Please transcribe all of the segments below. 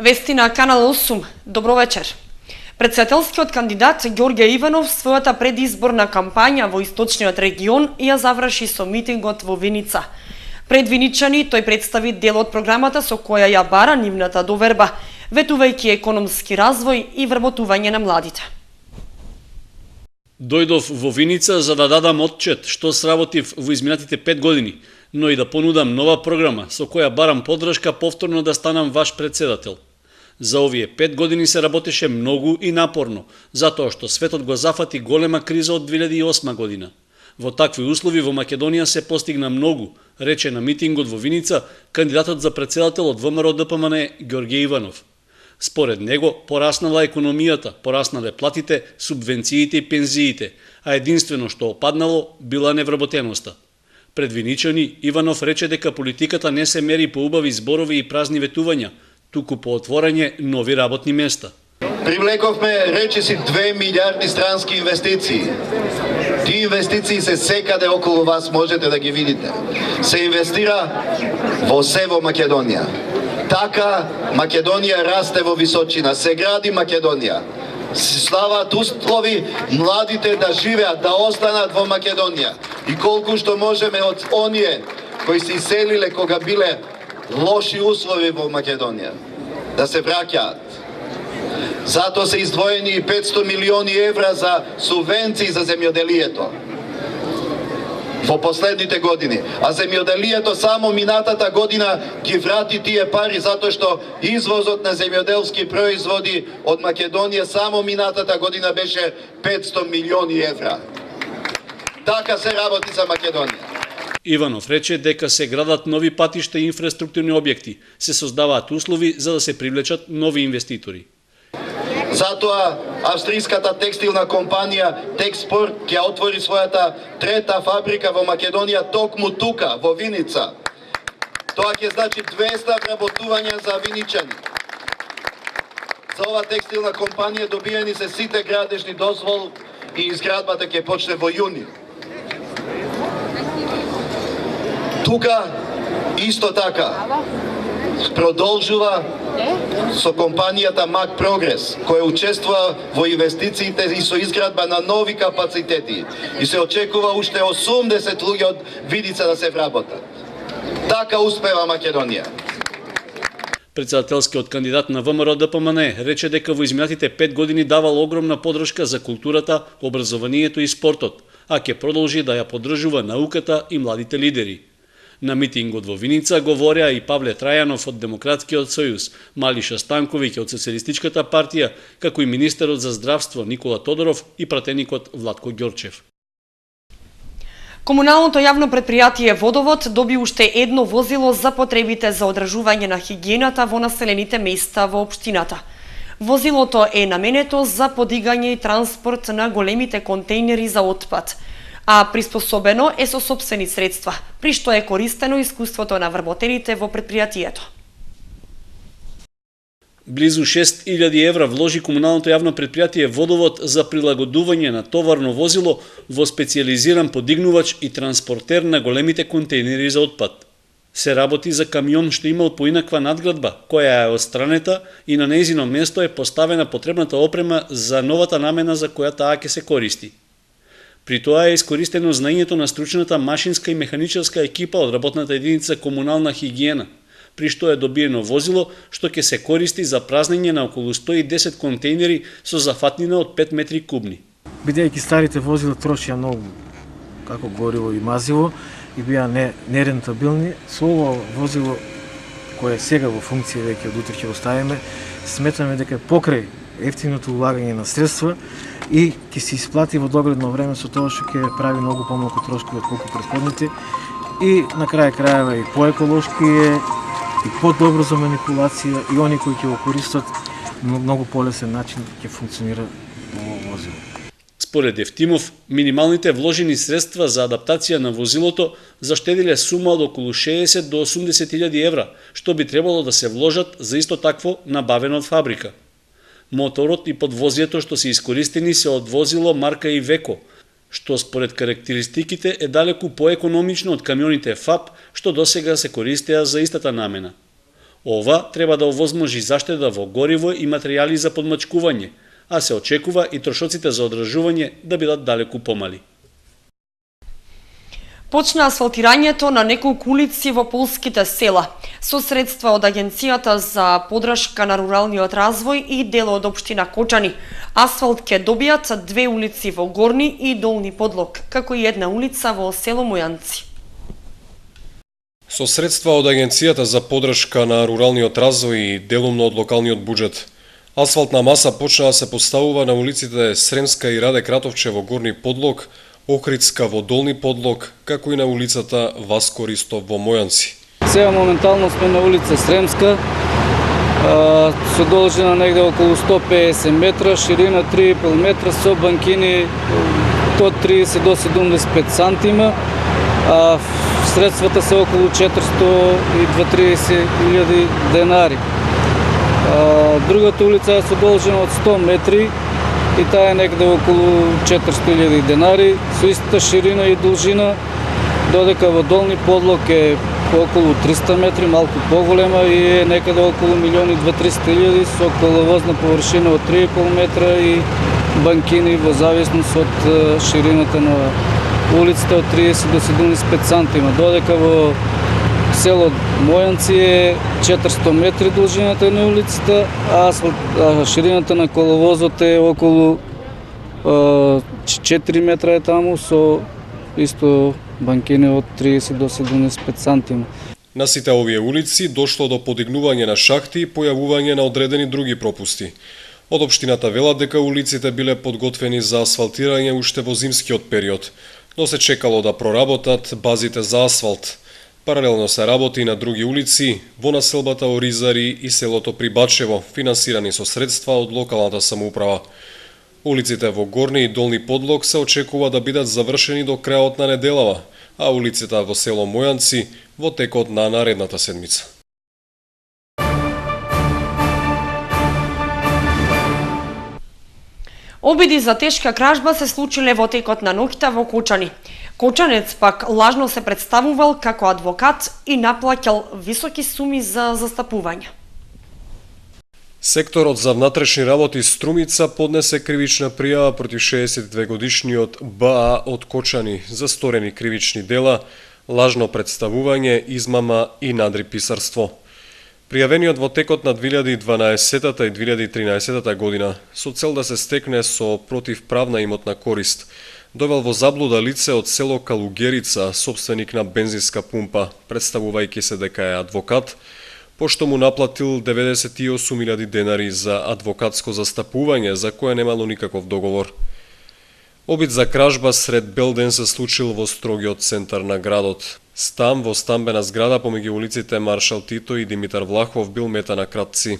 Вести на Канал 8. Добро вечер. Председателскиот кандидат Ѓорѓе Иванов својата предизборна кампања во источниот регион ја заврши со митингот во Виница. Пред виничани тој представи дел од програмата со која ја бара нивната доверба, ветувајќи економски развој и вработување на младите. Дојдов во Виница за да дадам отчет што сработив во изминатите 5 години, но и да понудам нова програма со која барам поддршка повторно да станам ваш председател. За овие 5 години се работеше многу и напорно, затоа што светот го зафати голема криза од 2008 година. Во такви услови во Македонија се постигна многу, рече на митингот во Виница кандидатот за председател од ВМРО ДПМН Ѓорѓе Иванов. Според него, пораснала економијата, пораснале платите, субвенциите и пензиите, а единствено што опаднало била невработеноста. Пред виничани, Иванов рече дека политиката не се мери по убави зборови и празни ветувања, туку по отворање нови работни места. Привлековме речиси 2 милиарди странски инвестиции. Тие инвестиции се секаде околу вас, можете да ги видите. Се инвестира во се во Македонија. Така Македонија расте во височина, се гради Македонија. Се ставаат услови младите да живеат, да останат во Македонија. И колку што можеме од оние кои се иселиле кога биле лоши услови во Македонија, да се враќаат. Затоа се издвоени и 500 милиони евра за субвенции за земјоделието во последните години. А земјоделието само минатата година ги врати тие пари затоа што извозот на земјоделски производи од Македонија само минатата година беше 500 милиони евра. Така се работи за Македонија. Иванов рече дека се градат нови патишта и инфраструктурни објекти, се создаваат услови за да се привлечат нови инвеститори. Затоа австриската текстилна компанија Текспорт ќе отвори својата трета фабрика во Македонија токму тука, во Виница. Тоа ќе значи 200 вработувања за виничани. За ова текстилна компанија добиени се сите градежни дозвол и изградбата ќе почне во јуни. Тука исто така продолжува со компанијата Мак Прогрес, која учествува во инвестициите и со изградба на нови капацитети. И се очекува уште 80 луѓе од Видица да се вработат. Така успева Македонија. Председателскиот кандидат на ВМРО ДПМН рече дека во изминатите 5 години давал огромна поддршка за културата, образованието и спортот, а ќе продолжи да ја поддржува науката и младите лидери. На митингот во Виница говореа и Павле Трајанов од Демократскиот сојуз, Малиша Станковиќ од Социјалистичката партија, како и министерот за здравство Никола Тодоров и пратеникот Владко Ѓорчев. Комуналното јавно предпријатие Водовод доби уште едно возило за потребите за одржување на хигиената во населените места во општината. Возилото е наменето за подигање и транспорт на големите контейнери за отпад, а приспособено е со сопствени средства, при што е користено искуството на вработените во предпријатието. Близу 6000 евра вложи комуналното јавно предпријатие Водовод за прилагодување на товарно возило во специјализиран подигнувач и транспортер на големите контейнери за отпад. Се работи за камион што имал поинаква надградба, која е отстранета и на нејзино место е поставена потребната опрема за новата намена за која таа ќе се користи. При тоа е искористено знаењето на стручната машинска и механичарска екипа од работната единица комунална хигиена, при што е добиено возило што ќе се користи за празнење на околу 110 контейнери со зафатнина од 5 метри кубни. Бидејќи старите возила трошија многу како гориво и мазило и бија нерентабилни, со ово возило кое сега во функција веќе од утре ќе оставиме, сметаме дека покрај ефтиното улагање на средства и ќе се исплати во догледно време со тоа што ќе прави многу помалку трошкови од колку претходните и на крај крајава и поеколошки е и подобро за манипулација и они кои ќе го користат многу полесен начин ќе функционира ово возило. Според Евтимов, минималните вложени средства за адаптација на возилото заштедиле сума од околу 60 до 80.000 евра, што би требало да се вложат за исто такво набавено од фабрика. Моторот и подвозието што се искористени се од возило марка Ивеко, што според карактеристиките е далеку поекономично од камионите ФАП, што досега се користеа за истата намена. Ова треба да овозможи заштеда во гориво и материјали за подмачкување, а се очекува и трошоците за одржување да бидат далеку помали. Почна асфалтирањето на неколку улици во полските села со средства од Агенцијата за поддршка на руралниот развој и дел од општина Кочани. Асфалт ќе добијат 2 улици во Горни и Долни Подлог, како и една улица во село Мојанци. Со средства од Агенцијата за поддршка на руралниот развој и делумно од локалниот буџет, асфалтна маса почна да се поставува на улиците Сремска и Раде Кратовче во Горни Подлог, Охридска во Долни Подлог, како и на улицата Васко Ристов во Мојанци. Сега моментално сме на улица Сремска, со должина негде околу 150 метра, ширина 3,5 метра, со банкини од 30 до 75 сантима, а средствата се околу 430 илјади денари. Другата улица е со должина од 100 метри и таа е негде околу 400.000 денари, со истата ширина и должина, додека во Долни Подлог е околу 300 метри, малку поголема и е некаде околу 1.200.000 со коловозна површина од 3,5 метра и банкини во зависност од ширината на улицата од 30 до 75 сантима, додека во село Мојанци е 400 метри должината на улицата, а ширината на коловозот е околу 4 метра е таму со исто банкини од 30 до 75 сантима. На сите овие улици дошло до подигнување на шахти и појавување на одредени други пропусти. Од општината велат дека улиците биле подготвени за асфалтирање уште во зимскиот период, но се чекало да проработат базите за асфалт. Паралелно се работи и на други улици во населбата Оризари и селото Прибачево, финансирани со средства од локалната самоуправа. Улиците во Горни и Долни Подлог се очекува да бидат завршени до крајот на неделава, а улицата во село Мојанци во текот на наредната седмица. Обиди за тешка кражба се случиле во текот на ноќта во Кочани. Кочанец пак лажно се представувал како адвокат и наплаќал високи суми за застапување. Секторот за внатрешни работи Струмица поднесе кривична пријава против 62-годишниот БА од Кочани за сторени кривични дела, лажно представување, измама и надриписарство. Пријавениот во текот на 2012 и 2013 година со цел да се стекне со противправна имотна корист, довел во заблуда лице од село Калугерица, собственик на бензинска пумпа, представувајќи се дека е адвокат, пошто му наплатил 98.000 денари за адвокатско застапување за кое немало никаков договор. Обид за кражба сред белден се случил во строгиот центар на градот. Стан во стамбена зграда помеѓу улиците Маршал Тито и Димитар Влахов бил мета на кратци.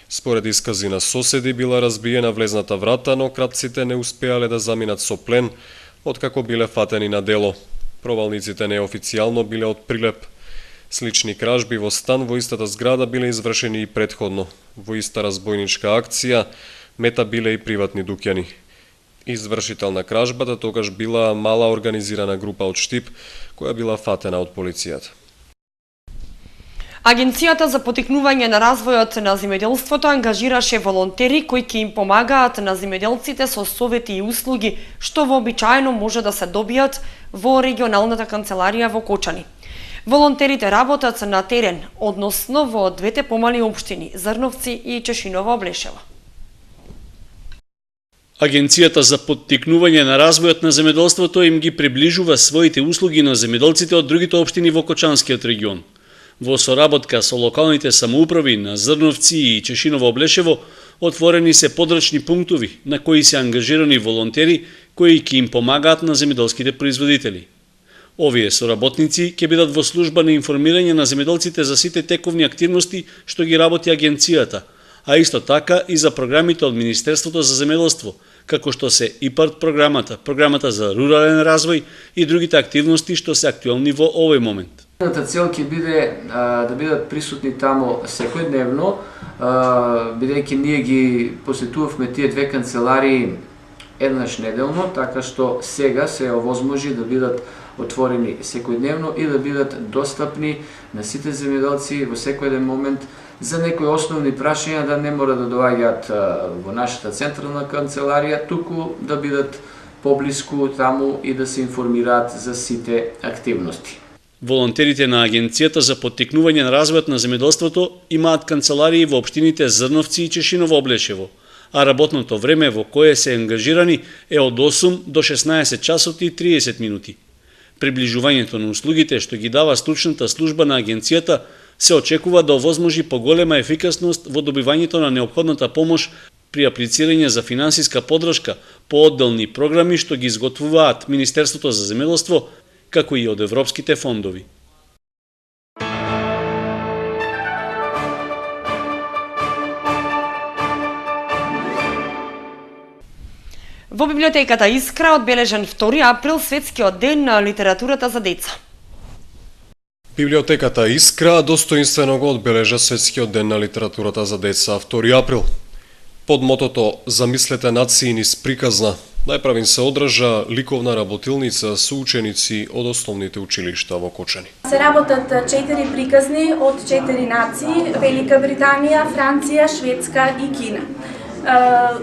Според искази на соседи била разбиена влезната врата, но кратците не успеале да заминат со плен, откако биле фатени на дело. Провалниците неофицијално биле од Прилеп. Слични кражби во стан во истата зграда биле извршени и претходно. Во иста разбойничка акција мета биле и приватни дуќани. Извршител на кражбата тогаш била мала организирана група од Штип, која била фатена од полицијата. Агенцијата за поттикнување на развојот на земјоделството ангажираше волонтери кои ќе им помагаат на земјоделците со совети и услуги што вообичаено може да се добијат во регионалната канцеларија во Кочани. Волонтерите работат на терен, односно во двете помали општини Зрновци и Чешиново Облешево. Агенцијата за поттикнување на развојот на земјоделството им ги приближува своите услуги на земјоделците од другите општини во Кочанскиот регион. Во соработка со локалните самоуправи на Зрновци и Чешиново Облешево отворени се подрачни пунктови на кои се ангажирани волонтери кои ќе им помагаат на земјоделските производители. Овие соработници ќе бидат во служба на информирање на земјоделците за сите тековни активности што ги работи агенцијата, а исто така и за програмите од Министерството за земјоделство, како што се ИПАРТ програмата, програмата за рурален развој и другите активности што се актуелни во овој момент. Едната цел ќе биде да бидат присутни тамо секојдневно, бидејќи ние ги посетувавме тие две канцеларии еднаш неделно, така што сега се овозможи да бидат отворени секојдневно и да бидат достапни на сите земјоделци во секој еден момент за некои основни прашања да не мора да доаѓаат во нашата централна канцеларија, туку да бидат поблиску таму и да се информираат за сите активности. Волонтерите на Агенцијата за поттикнување на развојот на земјоделството имаат канцеларии во општините Зрновци и Чешиново Облешево, а работното време во кое се ангажирани е од 8 до 16 часот и 30 минути. Приближувањето на услугите што ги дава стручната служба на агенцијата се очекува да овозможи поголема ефикасност во добивањето на неопходната помош при аплицирање за финансиска поддршка по одделни програми што ги изготвуваат Министерството за земјоделство, како и од европските фондови. Во библиотеката Искра одбележен 2 април светскиот ден на литературата за деца. Библиотеката Искра достоинствено го одбележа светскиот ден на литературата за деца 2 април. Под мотото "Замислете нации низ приказна", најправин се одржа ликовна работилница со ученици од основните училишта во Кочани. Се работат 4 приказни од 4 нации: Велика Британија, Франција, Шведска и Кина.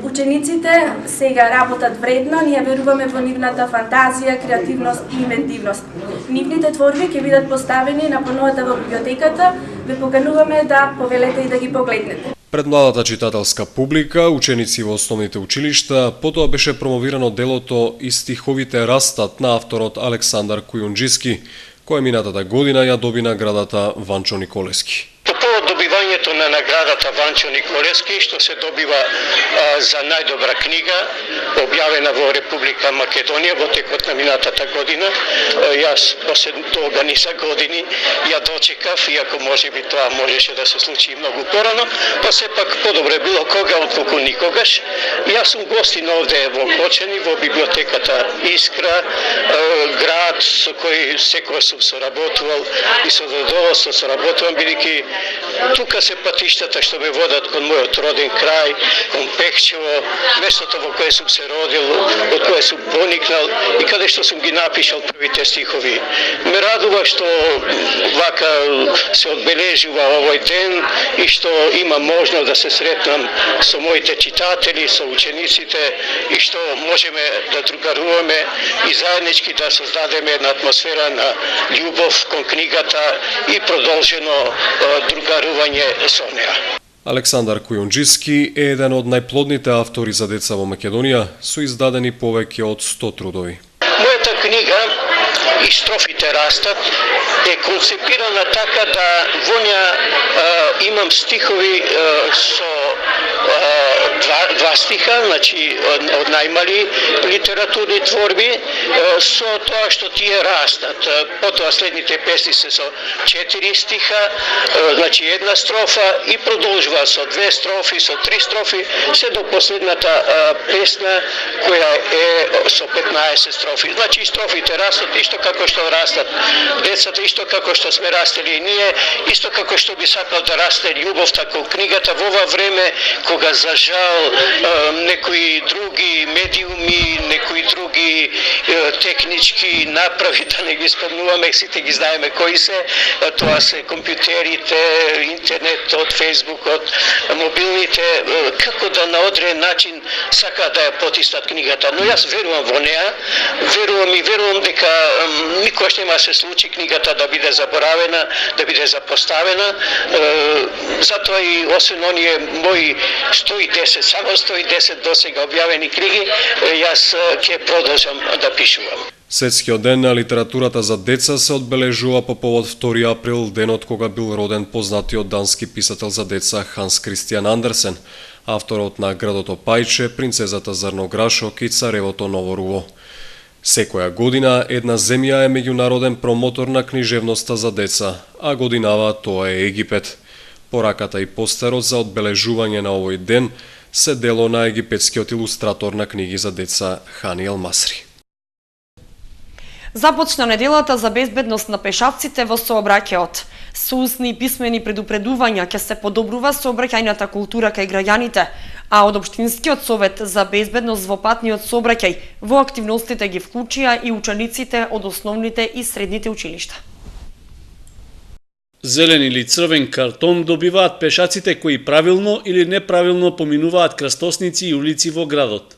Учениците сега работат вредно, ние веруваме во нивната фантазија, креативност и инвентивност. Нивните творби ќе бидат поставени на поновата во библиотеката, ве покануваме да повелете и да ги погледнете. Пред младата читателска публика, ученици во основните училишта, потоа беше промовирано делото "И стиховите растат" на авторот Александар Кујунџиски, кој минатата година ја доби наградата Ванчо Николески. По повод добивањето на наградата Ванчо Николески, што се добива за најдобра книга, објавена во Република Македонија во текот на минатата година, јас после тога низа години ја дочекав, иако можеби тоа можеше да се случи многу порано, па сепак подобре било кога отколку никогаш. Јас сум гостин овде во Кочани, во библиотеката Искра, град со кој секогаш сум соработувал и со задоволство соработувам, бидејќи тука се патиштата што ме водат кон мојот роден крај, кон Пехчево, местото во кое сум се родил, од кое сум поникнал и каде што сум ги напишал првите стихови. Ме радува што вака се одбележува овој ден и што има можност да се сретнам со моите читатели, со учениците и што можеме да другаруваме и заеднички да создадеме една атмосфера на љубов кон книгата и продолжено другарување со неа. Александар Кујунџиски е еден од најплодните автори за деца во Македонија, со издадени повеќе од 100 трудови. Мојата книга "И строфите растат" е концепирана така да во неа имам стихови со два стиха, значи од најмали литературни творби, со тоа што тие растат. Потоа следните песни се со 4 стиха, значи една строфа и продолжува со 2 строфи, со 3 строфи, се до последната песна која е со 15 строфи. Значи строфите растат исто како што растат децата, исто како што сме растели и ние, исто како што би сакал да расте љубовта кон книгата во ова време кога за жал некои други медиуми, некои други технички направи, да не ги спомнуваме, сите ги знаеме кои се, тоа се компјутерите, интернетот, фејсбукот, мобилните, како да на одреден начин сака да ја потиснат книгата. Но јас верувам во неа, верувам дека никош нема се случи книгата да биде заборавена, да биде запоставена. Затоа и освен оние мои 110, само 110 досега објавени книги, јас ќе продолжам да пишувам. Светскиот ден на литературата за деца се одбележува по повод 2 април, денот кога бил роден познатиот дански писател за деца Ханс Кристијан Андерсен, авторот на Градото Пајче, Принцезата Зрнограшок и Царевото Новоруво. Секоја година една земја е меѓународен промотор на книжевноста за деца, а годинава тоа е Египет. Пораката и постерот за одбележување на овој ден се дело на египетскиот илустратор на книги за деца Хани Елмасри. Започна неделата за безбедност на пешаците во сообраќајот. Со устни и писмени предупредувања ќе се подобрува сообраќајната култура кај граѓаните, а од Општинскиот совет за безбедност во патниот сообраќај во активностите ги вклучија и учениците од основните и средните училишта. Зелен или црвен картон добиваат пешаците кои правилно или неправилно поминуваат крстосници и улици во градот.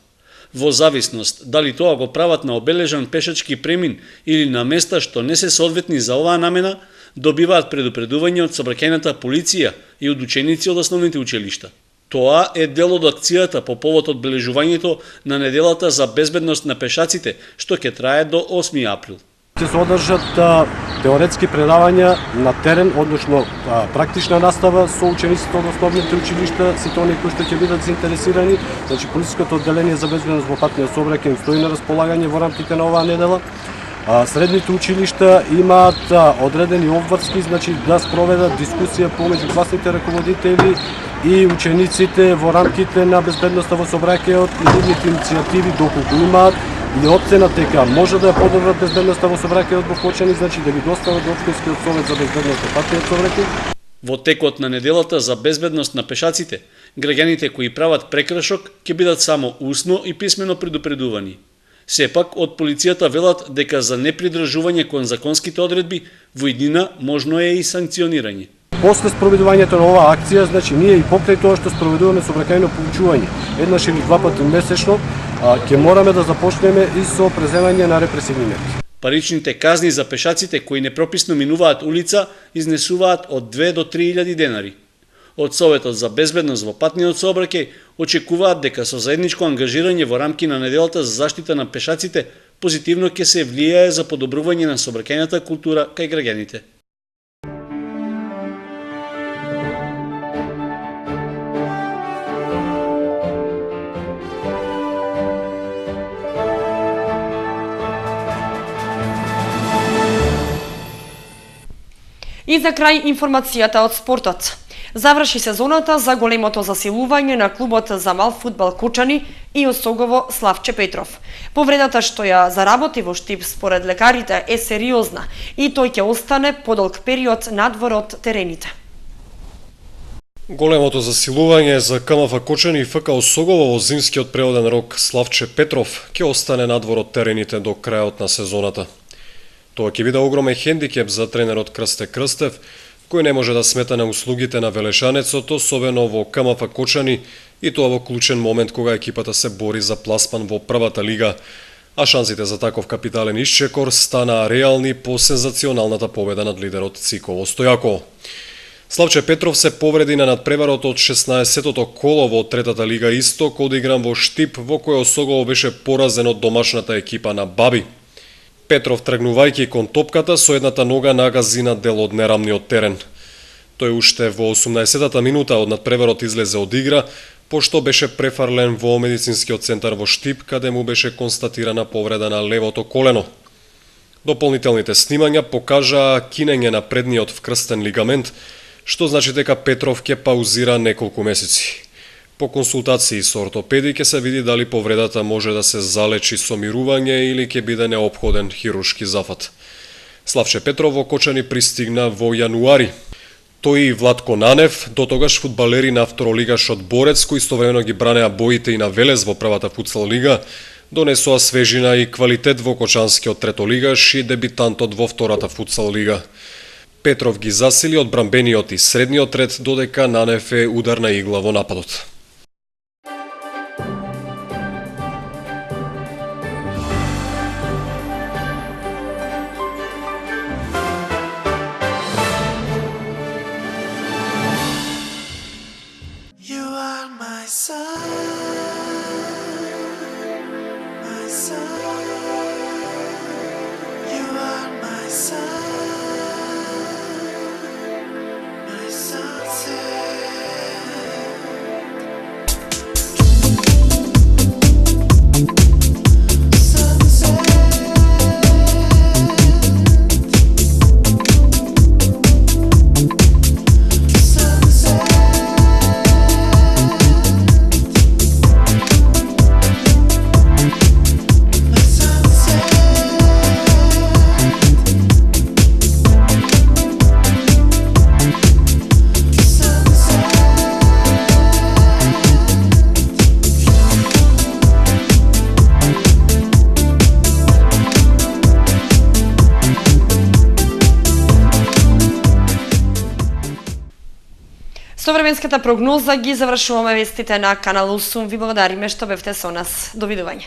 Во зависност дали тоа го прават на обележан пешачки премин или на места што не се соодветни за оваа намена, добиваат предупредување од сообраќајната полиција и од ученици од основните училишта. Тоа е дел од акцијата по повод одбележувањето на неделата за безбедност на пешаците, што ќе трае до 8 април. Ќе се одржат теоретски предавања на терен, односно практична настава со учениците од основните училишта, сите оние кои што ќе бидат заинтересирани. Значи, полициското одделение за безбедност во патниот сообраќај им стои на располагање во рамките на оваа недела. Средните училишта имаат одредени обврски, значи да спроведат дискусија помеѓу класните раководители и учениците во рамките на безбедноста во сообраќајот и нивните иницијативи доколку имаат или оценат дека може да ја подобрат безбедноста во сообраќајот во Кочани, значи да ги достават до Општинскиот совет за безбедност во патниот сообраќај. Во текот на неделата за безбедност на пешаците, граѓаните кои прават прекршок ќе бидат само усно и писмено предупредувани. Сепак, од полицијата велат дека за непридржување кон законските одредби во иднина можно е и санкционирање. После спроведувањето на оваа акција, значи ние и покрај тоа што спроведуваме сообраќајно поучување, еднаш или два пати месечно, ќе мораме да започнеме и со преземање на репресивни мерки. Паричните казни за пешаците кои непрописно минуваат улица изнесуваат од 2 до 3000 денари. Од Советот за безбедност во патниот сообраќај очекуваат дека со заедничко ангажирање во рамки на неделата за заштита на пешаците позитивно ќе се влијае за подобрување на сообраќајната култура кај граѓаните. И за крај информацијата од спортот. Заврши сезоната за големото засилување на клубот за мал фудбал Кочани и Осогово Славче Петров. Повредата што ја заработи во Штип според лекарите е сериозна и тој ќе остане подолг период надвор од терените. Големото засилување за КМФ Кочани и ФК Осогово во зимскиот преводен рок Славче Петров ќе остане надвор од терените до крајот на сезоната. Тоа ќе биде огромен хендикеп за тренерот Крсте Крстев, кој не може да смета на услугите на Велешанецот, особено во КМФ Кочани, и тоа во клучен момент кога екипата се бори за пласман во првата лига, а шансите за таков капитален исчекор станаа реални по сензационалната победа над лидерот Циково Стојаково. Славче Петров се повреди на надпреварот од 16-тото коло во третата лига Исток, одигран во Штип, во кој Осогово беше поразен од домашната екипа на Баби. Петров, тргнувајќи кон топката, со едната нога нагази на дел од нерамниот терен. Тој уште во 18-та минута од надпреварот излезе од игра, пошто беше префарлен во медицинскиот центар во Штип, каде му беше констатирана повреда на левото колено. Дополнителните снимања покажаа кинење на предниот вкрстен лигамент, што значи дека Петров ќе паузира неколку месеци. По консултации со ортопеди ќе се види дали повредата може да се залечи со мирување или ќе биде неопходен хируршки зафат. Славче Петров во Кочани пристигна во јануари. Тој и Владко Нанев, дотогаш фудбалери на второлигашот Борец, кои истовремено ги бранеа боите и на Велес во првата футсал лига, донесоа свежина и квалитет во кочанскиот третолигаш и дебитантот во втората футсал лига. Петров ги засили од брамбениот и средниот ред, додека Нанев е ударна игла во нападот. Со временската прогноза ги завршуваме вестите на Канал 8. Ви благодариме што бевте со нас. Довидување.